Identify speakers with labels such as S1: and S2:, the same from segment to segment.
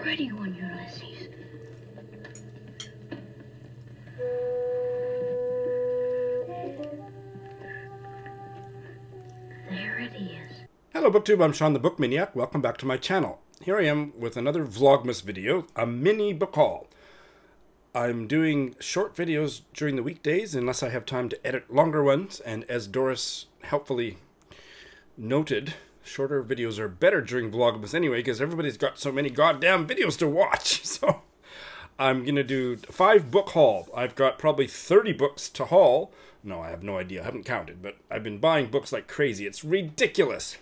S1: pretty one, Ulysses. There it is.
S2: Hello BookTube, I'm Sean the Book Maniac. Welcome back to my channel. Here I am with another Vlogmas video, a mini book haul. I'm doing short videos during the weekdays unless I have time to edit longer ones, and as Doris helpfully noted, shorter videos are better during Vlogmas anyway because everybody's got so many goddamn videos to watch. So I'm going to do 5 book haul. I've got probably 30 books to haul. No, I have no idea. I haven't counted, but I've been buying books like crazy. It's ridiculous.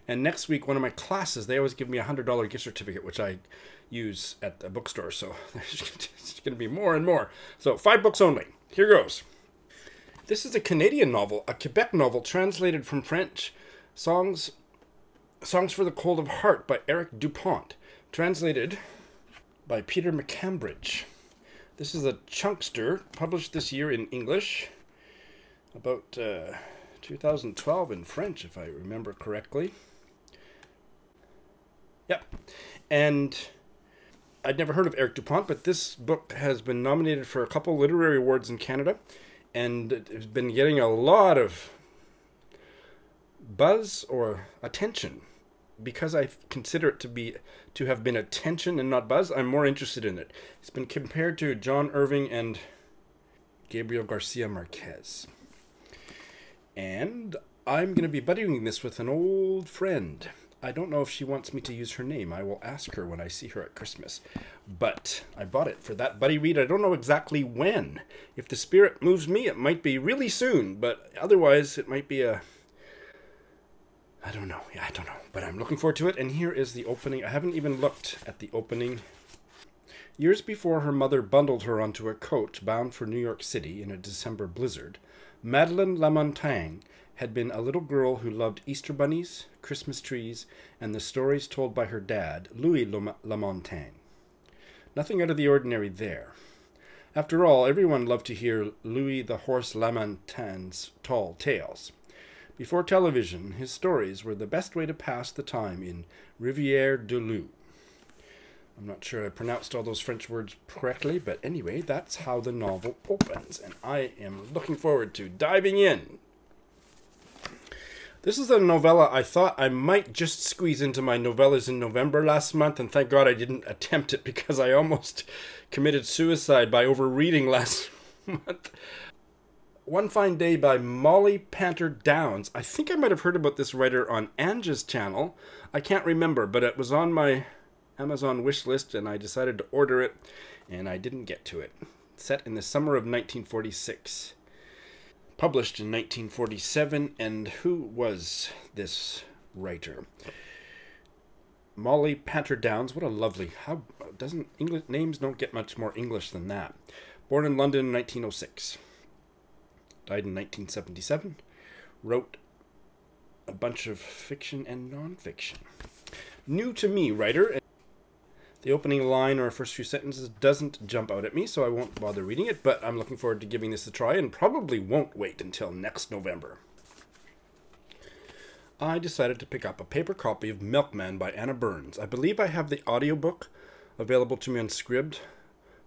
S2: And next week, one of my classes, they always give me a $100 gift certificate, which I use at the bookstore. So there's going to be more and more. So 5 books only. Here goes. This is a Canadian novel, a Quebec novel translated from French. Songs for the Cold of Heart by Eric Dupont. Translated by Peter McCambridge. This is a chunkster, published this year in English. About 2012 in French, if I remember correctly. Yep. And I'd never heard of Eric Dupont, but this book has been nominated for a couple literary awards in Canada, and it's been getting a lot of buzz or attention. Because I consider it to have been attention and not buzz, I'm more interested in it. It's been compared to John Irving and Gabriel Garcia Marquez. And I'm going to be buddying this with an old friend. I don't know if she wants me to use her name. I will ask her when I see her at Christmas. But I bought it for that buddy read. I don't know exactly when. If the spirit moves me, it might be really soon. But otherwise, it might be a... I don't know. Yeah, I don't know. But I'm looking forward to it. And here is the opening. I haven't even looked at the opening. Years before her mother bundled her onto a coach bound for New York City in a December blizzard, Madeleine Lamontagne had been a little girl who loved Easter bunnies, Christmas trees, and the stories told by her dad, Louis Lamontagne. Nothing out of the ordinary there. After all, everyone loved to hear Louis the Horse Lamontagne's tall tales. Before television, his stories were the best way to pass the time in Rivière du Loup. I'm not sure I pronounced all those French words correctly, but anyway, that's how the novel opens, and I am looking forward to diving in. This is a novella I thought I might just squeeze into my novellas in November last month, and thank God I didn't attempt it because I almost committed suicide by overreading last month. One Fine Day by Molly Panter Downs. I think I might have heard about this writer on Anja's channel. I can't remember, but it was on my Amazon wish list, and I decided to order it, and I didn't get to it. Set in the summer of 1946. Published in 1947, and who was this writer? Molly Panter Downs. What a lovely... How doesn't English names don't get much more English than that. Born in London in 1906. Died in 1977. Wrote a bunch of fiction and non-fiction. New to me writer. The opening line or first few sentences doesn't jump out at me, so I won't bother reading it, but I'm looking forward to giving this a try and probably won't wait until next November. I decided to pick up a paper copy of Milkman by Anna Burns. I believe I have the audiobook available to me on Scribd.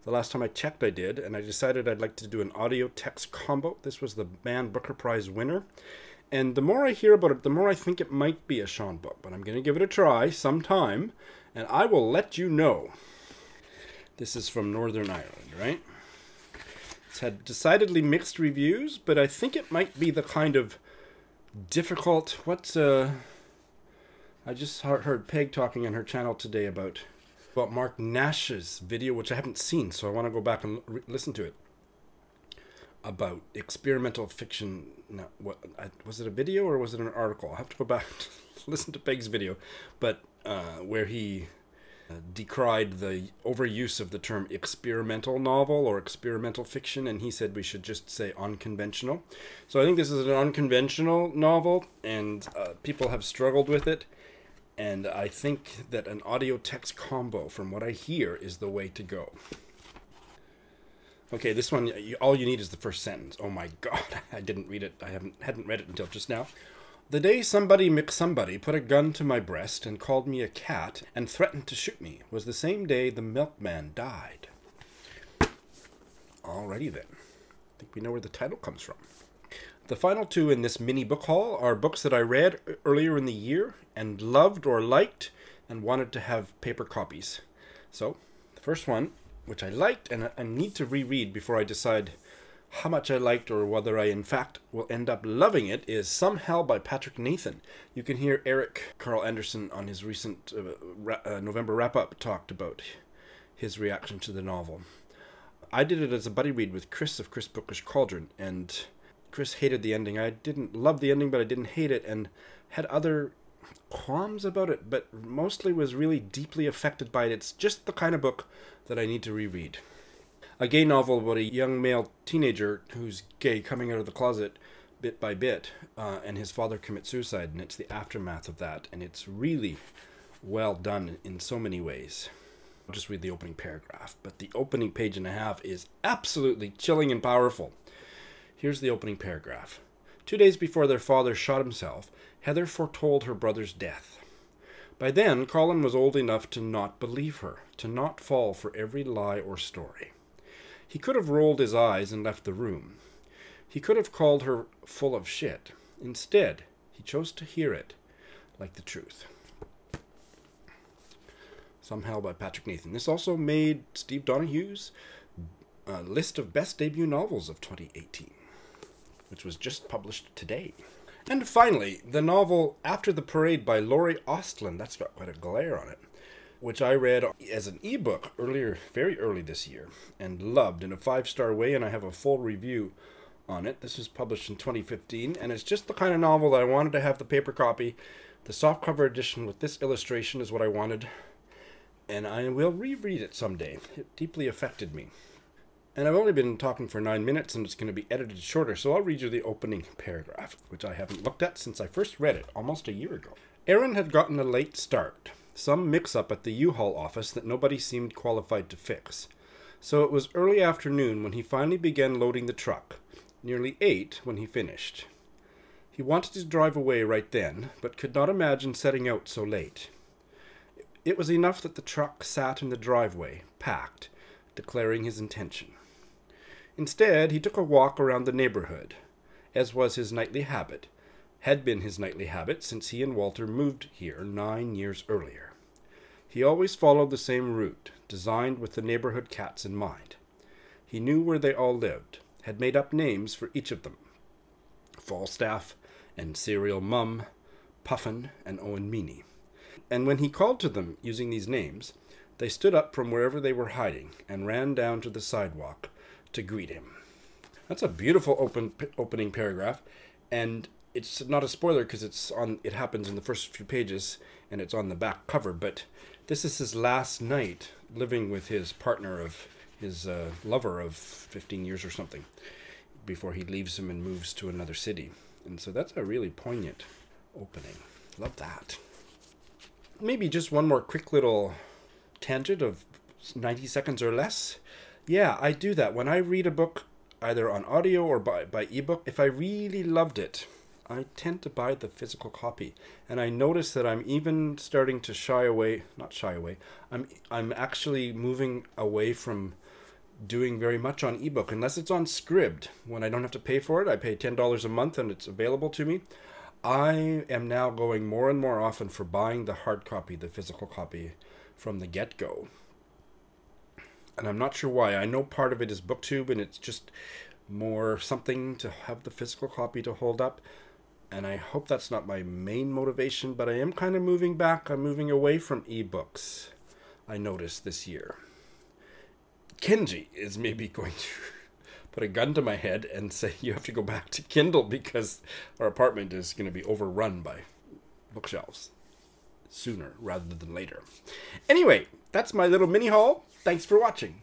S2: The last time I checked I did, and I decided I'd like to do an audio-text combo. This was the Man Booker Prize winner. And the more I hear about it, the more I think it might be a Sean book. But I'm going to give it a try sometime, and I will let you know. This is from Northern Ireland, right? It's had decidedly mixed reviews, but I think it might be the kind of difficult... I just heard Peg talking on her channel today about Mark Nash's video, which I haven't seen, so I want to go back and listen to it. About experimental fiction. No, was it a video or was it an article? I'll have to go back to listen to Peg's video, but where he decried the overuse of the term experimental novel or experimental fiction, and he said we should just say unconventional. So I think this is an unconventional novel, and people have struggled with it, and I think that an audio-text combo, from what I hear, is the way to go. Okay, this one, all you need is the first sentence. Oh my God, I didn't read it. I hadn't read it until just now. The day somebody McSomebody put a gun to my breast and called me a cat and threatened to shoot me was the same day the milkman died. Alrighty then. I think we know where the title comes from. The final two in this mini book haul are books that I read earlier in the year and loved or liked and wanted to have paper copies. So, the first one, which I liked and I need to reread before I decide how much I liked or whether I in fact will end up loving it, is Some Hell by Patrick Nathan. You can hear Eric Carl Anderson on his recent November wrap-up talked about his reaction to the novel. I did it as a buddy read with Chris of Chris Bookish Cauldron, and Chris hated the ending. I didn't love the ending, but I didn't hate it, and had other qualms about it, but mostly was really deeply affected by it. It's just the kind of book that I need to reread. A gay novel about a young male teenager who's gay coming out of the closet bit by bit, and his father commits suicide, and it's the aftermath of that, and it's really well done in so many ways. I'll just read the opening paragraph, but the opening page and a half is absolutely chilling and powerful. Here's the opening paragraph. 2 days before their father shot himself, Heather foretold her brother's death. By then, Colin was old enough to not believe her, to not fall for every lie or story. He could have rolled his eyes and left the room. He could have called her full of shit. Instead, he chose to hear it like the truth. Some Hell by Patrick Nathan. This also made Steve Donohue's list of best debut novels of 2018, which was just published today. And finally, the novel After the Parade by Laurie Ostland. That's got quite a glare on it, which I read as an ebook very early this year, and loved in a 5-star way, and I have a full review on it. This was published in 2015, and it's just the kind of novel that I wanted to have the paper copy. The softcover edition with this illustration is what I wanted, and I will reread it someday. It deeply affected me. And I've only been talking for 9 minutes, and it's going to be edited shorter, so I'll read you the opening paragraph, which I haven't looked at since I first read it almost a year ago. Aaron had gotten a late start. Some mix-up at the U-Haul office that nobody seemed qualified to fix. So it was early afternoon when he finally began loading the truck, nearly 8 when he finished. He wanted to drive away right then, but could not imagine setting out so late. It was enough that the truck sat in the driveway, packed, declaring his intention. Instead, he took a walk around the neighborhood, as was his nightly habit, had been his nightly habit since he and Walter moved here 9 years earlier. He always followed the same route, designed with the neighborhood cats in mind. He knew where they all lived, had made up names for each of them. Falstaff and Serial Mum, Puffin and Owen Meany. And when he called to them using these names, they stood up from wherever they were hiding and ran down to the sidewalk to greet him. That's a beautiful opening paragraph, and it's not a spoiler because it happens in the first few pages and it's on the back cover, but this is his last night living with his partner of his lover of 15 years or something before he leaves him and moves to another city. And so that's a really poignant opening. Love that. Maybe just one more quick little tangent of 90 seconds or less. Yeah, I do that. When I read a book, either on audio or by ebook, if I really loved it, I tend to buy the physical copy. And I notice that I'm even starting to I'm actually moving away from doing very much on ebook, unless it's on Scribd. When I don't have to pay for it, I pay $10 a month and it's available to me. I am now going more and more often for buying the hard copy, the physical copy, from the get-go. And I'm not sure why. I know part of it is BookTube, and it's just more something to have the physical copy to hold up. And I hope that's not my main motivation, but I am kind of moving back. I'm moving away from ebooks, I noticed this year. Kenji is maybe going to put a gun to my head and say, you have to go back to Kindle because our apartment is going to be overrun by bookshelves sooner rather than later. Anyway, that's my little mini haul. Thanks for watching.